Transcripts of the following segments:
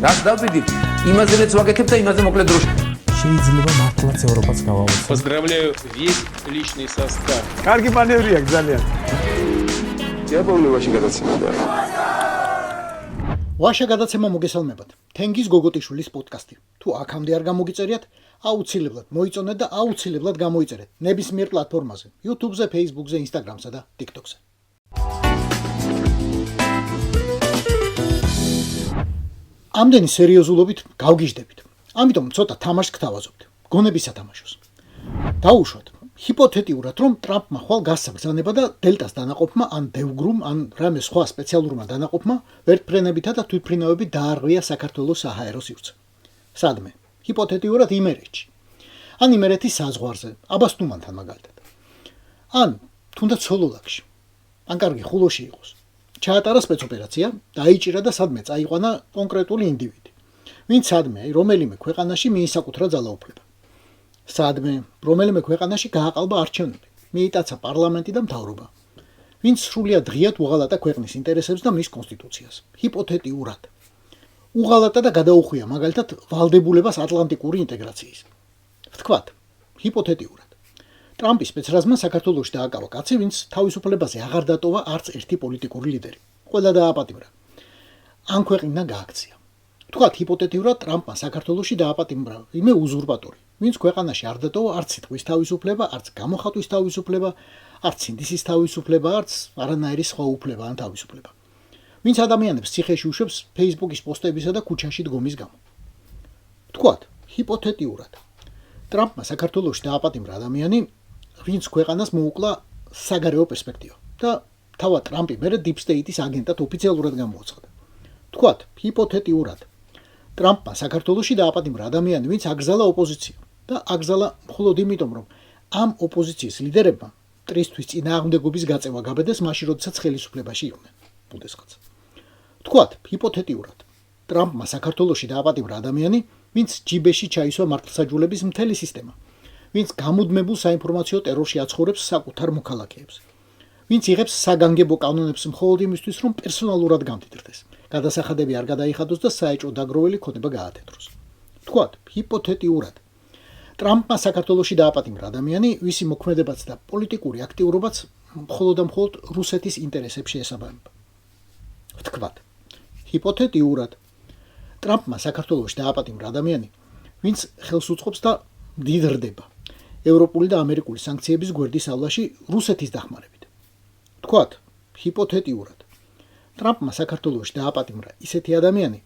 რას დავიდი, იმაზე რაც ვაკეთებ და იმაზე მოკლედ დროში. შეიძლება მართლაც ევროპაც გავავოცო. Поздравляю весь личный состав. კარგი მანევრია ძალიან. იაპონიაში გადაცემდა. ვაშა გადაცემა მოგესალმებათ. თენგიზ გოგოტიშვილის პოდკასტი. თუ აქამდე არ გამოგიწერიათ, აუცილებლად მოიწონეთ და აუცილებლად გამოიწერეთ ნებისმიერ პლატფორმაზე: YouTube-ზე, Facebook-ზე, Instagram-სა და TikTok-ზე. ამდენი სერიოზულობით გავგიჟდებით. ამიტომ ცოტა თამაშს გთავაზობთ. გონების სათამაშოს. დაუშვათ, ჰიპოთეტიურად რომ ტრამპმა ხვალ გასცა ბრძანება და დელტას დანაყოფმა ან დევგრუმ ან რამე სხვა სპეციალურმა დანაყოფმა ვერტფრენებითა და თვითმფრინავებით დაარღვია საქართველოს საჰაერო სივრცე. სადმე? ჰიპოთეტიურად იმერეთში. ან იმერეთის საზღვარზე, აბასტუმანთან მაგალითად. ან თუნდაც სოლოლაკში. ან კარგი ხულოში იყოს. ჩაატარა სპეცოპერაცია, დაიჭირა და სადმე წაიყვანა კონკრეტული ინდივიდი. ვინც სადმე, რომელიმე ქვეყანაში მიისაკუთრა ძალაუფლება. სადმე, რომელიმე ქვეყანაში გააყალბა არჩევნები, მიიტაცა პარლამენტი და მთავრობა. ვინც სრულიად ღიად უღალატა ქვეყნის ინტერესებს და მის კონსტიტუციას. ჰიპოთეტიურად. უღალატა და გადაუხვია მაგალითად ვალდებულებას ატლანტიკური ინტეგრაციის. ვთქვათ, ჰიპოთეტიურად. ტრამპის სპეცრაზმა საქართველოში დააკავა კაცი, ვინც თავისუფლებაზე აღარ დატოვა არც ერთი პოლიტიკური ლიდერი. ყველა დააპატიმრა. ან ქვეყნიდან გააქცია. ვთქვათ, ჰიპოთეტიურად ტრამპმა საქართველოში დააპატიმრა იმე უზურპატორი, ვინც ქვეყანაში არ დატოვა არც სიტყვის თავისუფლება, არც გამოხატვის თავისუფლება, არც სინდისის თავისუფლება, არც არანაირი სხვა უფლება ან თავისუფლება. ვინც ადამიანებს ციხეში უშვებს Facebook-ის პოსტებისა და ქუჩაში დგომის გამო. ვთქვათ, ჰიპოთეტიურად. ტრამპმა საქართველოში დააპატიმრა ადამიანი, ვინც ქვეყანას მოუკლა საგარეო პერსპექტივა და თავად ტრამპი მერე Deep State-ის აგენტად ოფიციალურად გამოაცხადა. ვთქვათ, ჰიპოთეტიურად. ტრამპმა საქართველოში დააპატიმრა ადამიანი, ვინც აგზალა ოპოზიცია და აგზალა მხოლოდ იმიტომ, რომ ამ ოპოზიციის ლიდერებმა მტრისთვის წინააღმდეგობის გაწევა გაბედეს მაშინ, როდესაც ხელისუფლებაში იყვნენ. ბუდესხაც. ვთქვათ, ჰიპოთეტიურად. ტრამპმა საქართველოში დააპატიმრა ადამიანი, ვინც ჯიბეში ჩაისვა მართლმსაჯულების მთელი სისტემა, ვინც გამუდმებულ საინფორმაციო ტერორში აცხოვრებს საკუთარ მოქალაქეებს, ვინც იღებს საგანგებო კანონებს მხოლოდ იმისთვის, რომ პერსონალურად გამდიდრდეს. გადასახადები არ გადაიხადოს და საეჭვო დაგროველი ქონება გაათეთროს. ვთქვათ, ჰიპოთეტიურად. ტრამპმა საქართველოში დააპატიმრა ადამიანი, ვისი მოქმედებაც და პოლიტიკური აქტიურობაც მხოლოდ და მხოლოდ რუსეთის ინტერესებს შეესაბამება. ვთქვათ, ჰიპოთეტიურად. ტრამპმა საქართველოში დააპატიმრა ადამიანი, ვინც ხელს უწყობს და მდიდრდება ევროპული და ამერიკული სანქციების გვერდისავლაში რუსეთის დახმარებით. ვთქვათ, ჰიპოთეტიურად. ტრამპმა საქართველოში დააპატიმრა ისეთი ადამიანი,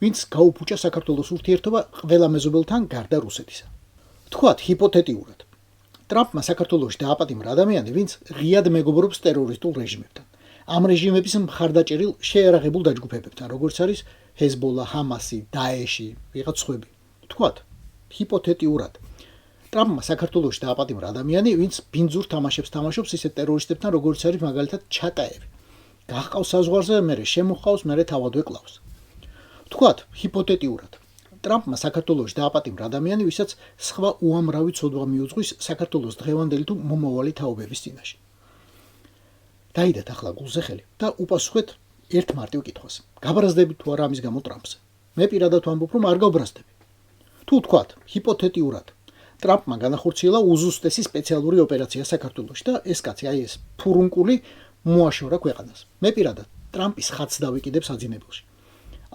ვინც გაუფუჭა საქართველოს ურთიერთობა ყველა მეზობელთან გარდა რუსეთისა. ვთქვათ, ჰიპოთეტიურად. ტრამპმა საქართველოში დააპატიმრა ადამიანი, ვინც ღიად მეგობრობს ტერორისტულ რეჟიმებთან. ამ რეჟიმების მხარდაჭერილ შეერაღებულ დაჯგუფებებთან, როგორც არის ჰეზბოლა, ჰამასი, დაეში, ვიღაც სხვები. ვთქვათ, ჰიპოთეტიურად. ტრამპმა საქართველოში დააპატიმრა ადამიანი, ვინც ბინძურ თამაშებს თამაშობს ისეთ ტერორისტებთან, როგორც არის მაგალითად ჩატაევი. გაჰყავს საზღვარზე, მერე შემოხავს, მერე თავადვე კლავს. ვთქვათ, ჰიპოთეტიურად. ტრამპმა საქართველოში დააპატიმრა ადამიანი, ვისაც სხვა უამრავი ცოდვა მიუძღვის საქართველოს დღევანდელი თუ მომავალი თაობების წინაშე. დაიდათ ახლა გულზე ხელი და უპასუხეთ ერთ მარტივ კითხვას. გაბრაზდებით თუ არა ამის გამო ტრამპზე? მე პირადად ვამბობ, რომ არ გავბრაზდები. თუ ვთქვათ, ჰიპოთეტიურად. ტრამპმა განახორციელა უზუსტესი სპეციალური ოპერაცია საქართველოში და ეს კაცი, აი ეს ფურუნკული მოაშორა ქვეყანას. მე პირადად ტრამპის ხატს დავიკიდებ საძინებელში.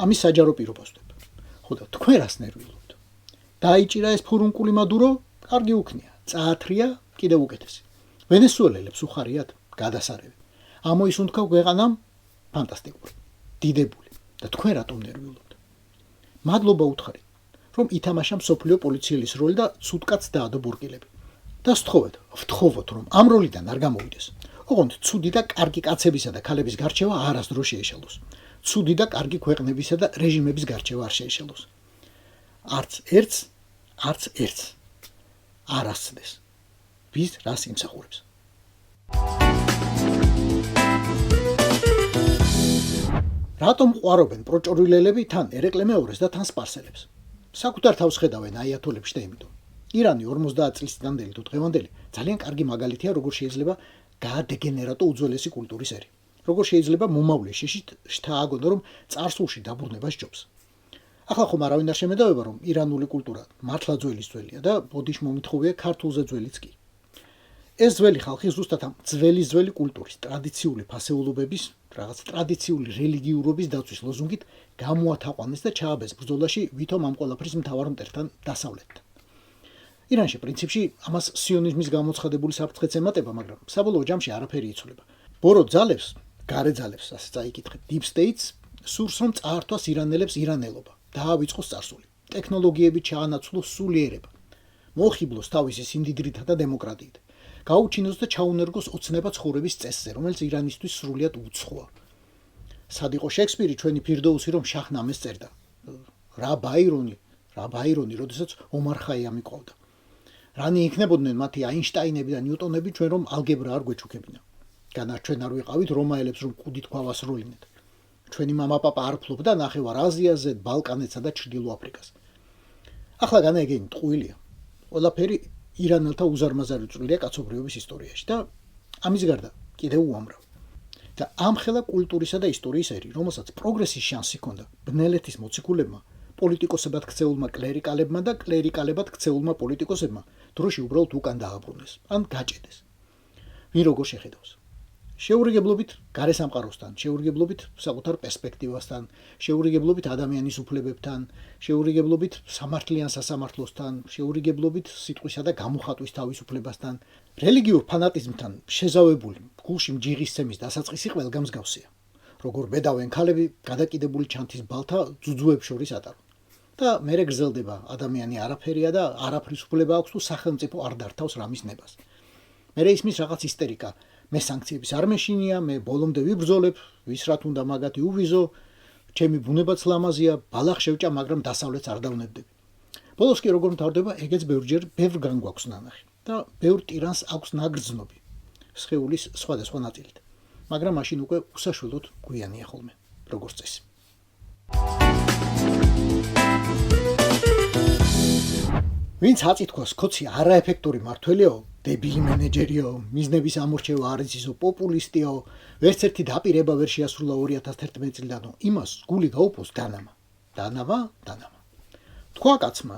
ამის საჯარო პირობას ვდებ. ხო და თქვენ რას ნერვიულობთ? დაიჭირა ეს ფურუნკული მადურო, კარგი უქნია, წაათრია, კიდევ უკეთესი. ვენესუელელებს უხარიათ გადასარევი. ამოისუნთქა ქვეყანამ ფანტასტიკური, დიდებული და თქვენ რატომ ნერვიულობთ? მადლობა უთხარით, რომ ითამაშა მსოფლიო პოლიციის როლი და ცუდკაც დაადო ბურკილები. და ვთხოვოთ, რომ ამ როლიდან არ გამოვიდეს. ოღონდ ცუდი და კარგი კაცებისა და ქალების გარჩევა არასდროს შეეშალოს. ცუდი და კარგი ქვეყნებისა და რეჟიმების გარჩევა არ შეეშალოს. არც ერთს არ ასცდეს. ვის რას იმსახურებს. რატომ ყვარობენ პროჭორილელები თან ერეკლე მეორეს და თან სპარსელებს? საკუთარ თავს ხედავენ აიათოლებში და იმიტომ. ირანი 50 წლის წინანდელი თუ დღევანდელი ძალიან კარგი მაგალითია, როგორ შეიძლება გაადეგენერატო უძველესი კულტურის ერი. როგორ შეიძლება მომავლის შიშით შთააგონო, რომ წარსულში დაბრუნება სჯობს. ახლა ხომ არავინ არ შემედავება, რომ ირანული კულტურა მართლა ძველია და ბოდიშ მომითხოვია ქართულზე ძველიც კი. ეს ძველი ხალხი ზუსტად ამ ძველი კულტურის, ტრადიციული ფასეულობების, რაღაც ტრადიციული რელიგიურობის დაცვის ლოზუნგით გამოათაყვანეს და ჩააბეს ბრძოლაში ვითომ ამ ყველაფრის მთავარ მტერთან დასავლეთთან. ირანში პრინციპში ამას სიონიზმის გამოცხადებული საფრთხეც ემატება, მაგრამ საბოლოო ჯამში არაფერი იცვლება. ბორო ძალებს, გარე ძალებს, ასე წაიკითხეთ, Deep States სურს რომ წაართვას ირანელებს ირანელობა, დაავიწყოს წარსული, ტექნოლოგიები ჩაანაცვლოს სულიერება, მოხიბლოს თავისი სიმდიდრითა და დემოკრატიით. გაუჩინოს და ჩაუნერგოს ოცნება ცხოვრების წესზე, რომელიც ირანისთვის სრულიად უცხოა. სად იყო შექსპირი ჩვენი ფირდოუსი რომ შაჰნამეს წერდა. რა ბაირონი, როდესაც ომარ ხაიამი ყავდა. რანი იქნებოდნენ მათი აინშტაინები და ნიუტონები ჩვენ რომ ალგებრა არ გვეჩუქებინა. განარჩენ არ ვიყავით რომაელებს რომ კუდით გვავასრულინეთ. ჩვენი მამაპაპა არ ფლობდა ნახევარ აზიაზე, ბალკანეთსა და ჩრდილო აფრიკას. ახლა განაეგენი ტყუილია. ყველაფერი ირანელთა უზარმაზარი წვლილია კაცობრიობის ისტორიაში და ამის გარდა კიდევ უამრავ. და ამ ხელა კულტურისა და ისტორიის ერი, რომელსაც პროგრესის შანსი ჰქონდა ბნელეთის მოციქულებმა, პოლიტიკოსებად ქცეულმა კლერიკალებმა და კლერიკალებად ქცეულმა პოლიტიკოსებმა დროში უბრალოდ უკან დააბრუნეს, ან გაჭედეს. ვინ როგორ შეხედავს? შეურიგებლობით გარე სამყაროსთან, შეურიგებლობით საკუთარ პერსპექტივასთან, შეურიგებლობით ადამიანის უფლებებთან, შეურიგებლობით სამართლიან სასამართლოსთან, შეურიგებლობით სიტყვისა და გამოხატვის თავისუფლებასთან, რელიგიურ ფანატიზმთან შეზავებული გულში მჯიღისცემის დასაწყისი ყველგან მსგავსია. როგორ ბედავენ ქალები გადაკიდებული ჩანთის ბალთა ძუძუებს შორის ატარონ. და მერე გრძელდება ადამიანი არაფერია და არაფრის უფლება აქვს თუ სახელმწიფო არ დართავს რამის ნებას. მერე ისმის რაღაც ისტერიკა. მე სანქციების არ მეშინია, მე ბოლომდე ვიბრძოლებ, ვის რა თუნდა მაგათი უვიზო, ჩემი ბუნებაც ლამაზია, ბალახ შევჭა, მაგრამ დასავლეთს არ დავნებდები. ბოლოს კი როგორ მთავრდება, ეგეც ბევრჯერ ბევრგან გვაქვს ნანახი და ბევრ ტირანს აქვს ნაგრძნობი სხეულის სხვადასხვა ნაწილით. მაგრამ მაშინ უკვე უსაშველოდ გვიანია ხოლმე, როგორც წესი. ვინც აწითქოს ქოცი არაეფექტური მართველიაო, დებილი მენეჯერიო, მიზნების ამორჩევა არ იცისო, პოპულისტიო, ვერც ერთი დაპირება ვერ შეასრულა 2011 წლიდანო, იმას გული გაუპოს დანამა. თქვა კაცმა,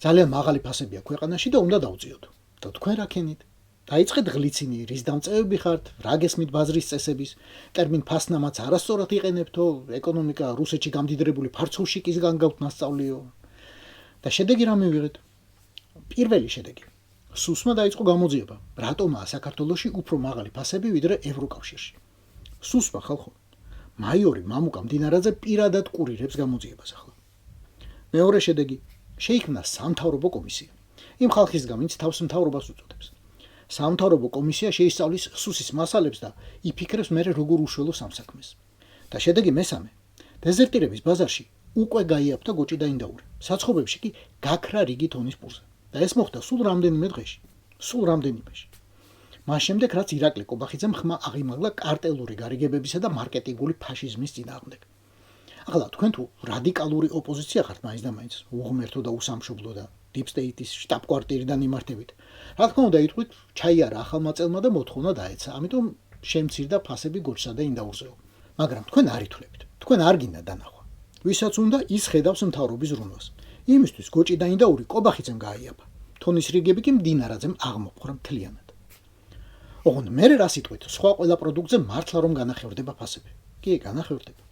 ძალიან მაღალი ფასებია ქვეყანაში და უნდა დავწიოთ. და თქვენ რა ქენით? დაიწყეთ ღლიცინი, რის დამწევები ხართ, რა გესმით ბაზრის წესების, ტერმინ ფასნამაც არასწორად იყენებთო, ეკონომიკა რუსეთში გამდიდრებული ფარცულშიკისგან გაქვთ ნასწავლიო. და შედეგი რა მივიღეთ? პირველი შედეგი. სუსმა დაიწყო გამოძიება, რატომაა საქართველოში უფრო მაღალი ფასები ვიდრე ევროკავშირში. სუსმა ხალხო, მაიორი მამუკა მდინარაძე პირადად კურირებს გამოძიებას ახლა. მეორე შედეგი, შეიქმნა სამთავრობო კომისია. იმ ხალხისგან, ვინც თავს მთავრობას უწოდებს. სამთავრობო კომისია შეისწავლის სუსის მასალებს და იფიქრებს მერე როგორ უშველოს ამ საქმეს. და შედეგი მესამე, დეზერტირების ბაზარში უკვე გაიაფთა გოჭი და ინდაური. საცხობებში კი გაქრა რიგი თონის პურზე. და ეს მოხდა სულ რამდენიმე დღეში. მას შემდეგ რაც ირაკლი კობახიძემ ხმა აღიმაგლა კარტელური გარიგებებისა და მარკეტინგული ფაშიზმის წინააღმდეგ. ახლა თქვენ თუ რადიკალური ოპოზიცია ხართ მაინც და მაინც, უღმერთო და უსამშობლო და Deep State-ის შტაბ-კვარტირიდან იმართებით. რა თქმა უნდა იტყვით, ჩაიარა ახალმა წელმა და მოთხოვნა დაეცა. ამიტომ შემცირდა ფასები გოჭსა და ინდაურზეო. მაგრამ თქვენ არ ითვლებთ. თქვენ არ გინდა დანახვა. ვისაც უნდა ის ხედავს მთავრობის ზრუნვას. იმისთვის გოჭი და ინდაური კობახიძემ გააიაფა. თონის რიგები კი მდინარაძემ აღმოფხვრა მთლიანად. ოღონდ მერე რას იტყვით, სხვა ყველა პროდუქტზე მართლა რომ განახევრდება ფასები. კი, განახევრდება.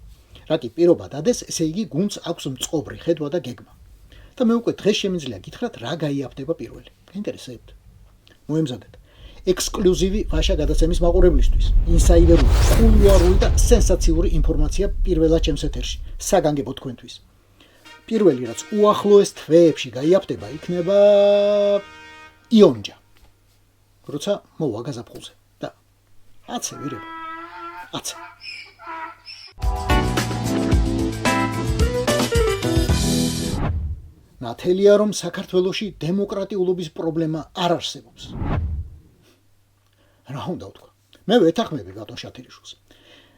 რა კი პირობა დადეს, ესე იგი გუნდს აქვს მწყობრი ხედვა და გეგმა. და მე უკვე დღეს შემიძლია გითხრათ რა გაიაფდება პირველი. გაინტერესებთ? მოემზადეთ. ექსკლუზივი ფაშა გადაცემის მაყურებლისთვის. ინსაიდერული, კულუარული და სენსაციური ინფორმაცია პირველად ჩემს ეთერში. საგანგებო თქვენთვის. პირველი რაც უახლოეს თვეებში გაიაფდება, იქნება იონჯა. როცა მოვა გაზაფხულზე და აცე ვირება. აცე. ნათელია რომ საქართველოში დემოკრატიულობის პრობლემა არ არსებობს. რა უნდა ვთქვა? მე ვეთანხმები ბატონ შათელიშვილს.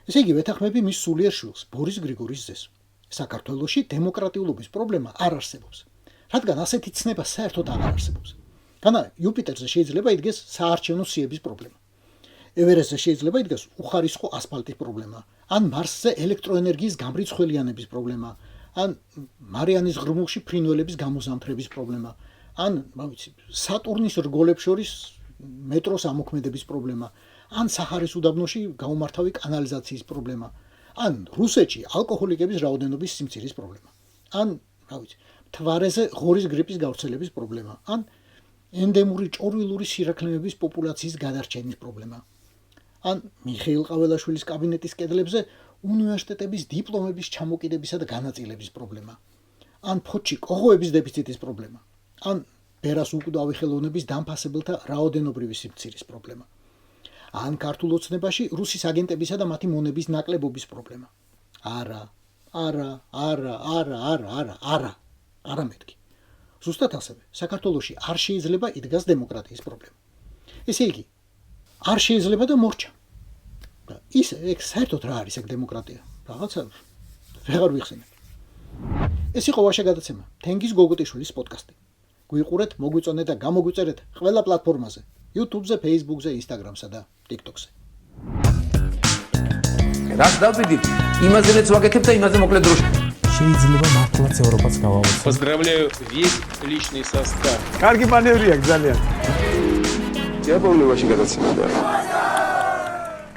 ესე იგი ვეთანხმები მის სულიერ შვილს, ბორის გრიგორის ძეს. საქართველოში დემოკრატიულობის პრობლემა არ არსებობს. რადგან ასეთი ცნება საერთოდ აღარ არსებობს. განა იუპიტერზე შეიძლება იდგეს საარჩევნო სიების პრობლემა. ევერესტზე შეიძლება იდგეს უხარისხო ასფალტის პრობლემა, ან მარსზე ელექტროენერგიის გამრიცხველიანების პრობლემა, ან მარიანის ღრმულში ფრინველების გამოზამთრების პრობლემა, ან ვიცი, სატურნის რგოლებს შორის მეტროს ამოქმედების პრობლემა, ან საჰარის უდაბნოში გაუმართავი კანალიზაციის პრობლემა, ან რუსეთში ალკოჰოლიკების რაოდენობის სიმცირის პრობლემა, ან ვიცი, მთვარეზე ღორის გრიპის გავრცელების პრობლემა, ან ენდემური ჭორვილური სირაქლემების პოპულაციის გადარჩენის პრობლემა. ან მიხეილ ყაველაშვილის კაბინეტის კედლებზე უნივერსიტეტების დიპლომების ჩამოკიდებისა და განაწილების პრობლემა. ან ფოთში კოღოების დეფიციტის პრობლემა. ან ბერას უკვდავი ხელოვნების დამფასებელთა რაოდენობრივი სიმცირის პრობლემა. ან ქართულ ოცნებაში რუსის აგენტებისა და მათი მონების ნაკლებობის პრობლემა. არა მეთქი. ზუსტად ასევე, საქართველოში არ შეიძლება იდგას დემოკრატიის პრობლემა. ესე იგი, არ შეიძლება და მორჩა. და ის ეგ საერთოდ რა არის ეგ დემოკრატია? რაღაცა ვეღარ ვიხსენებ. ეს იყო ვაშა გადაცემა, თენგიზ გოგოტიშვილის პოდკასტი. გვიყურეთ, მოგვიწონეთ და გამოგვიწერეთ ყველა პლატფორმაზე: YouTube-ზე, Facebook-ზე, Instagram-სა და TikTok-ზე. რას დავიდით? იმაზე რაც ვაკეთებ და იმაზე მოკლედ დროშა. შეიძლება მართლაც ევროპაც გავაოცო. Поздравляю весь личный состав. კარგი მანევრია ძალიან. Я помню очень гадаться.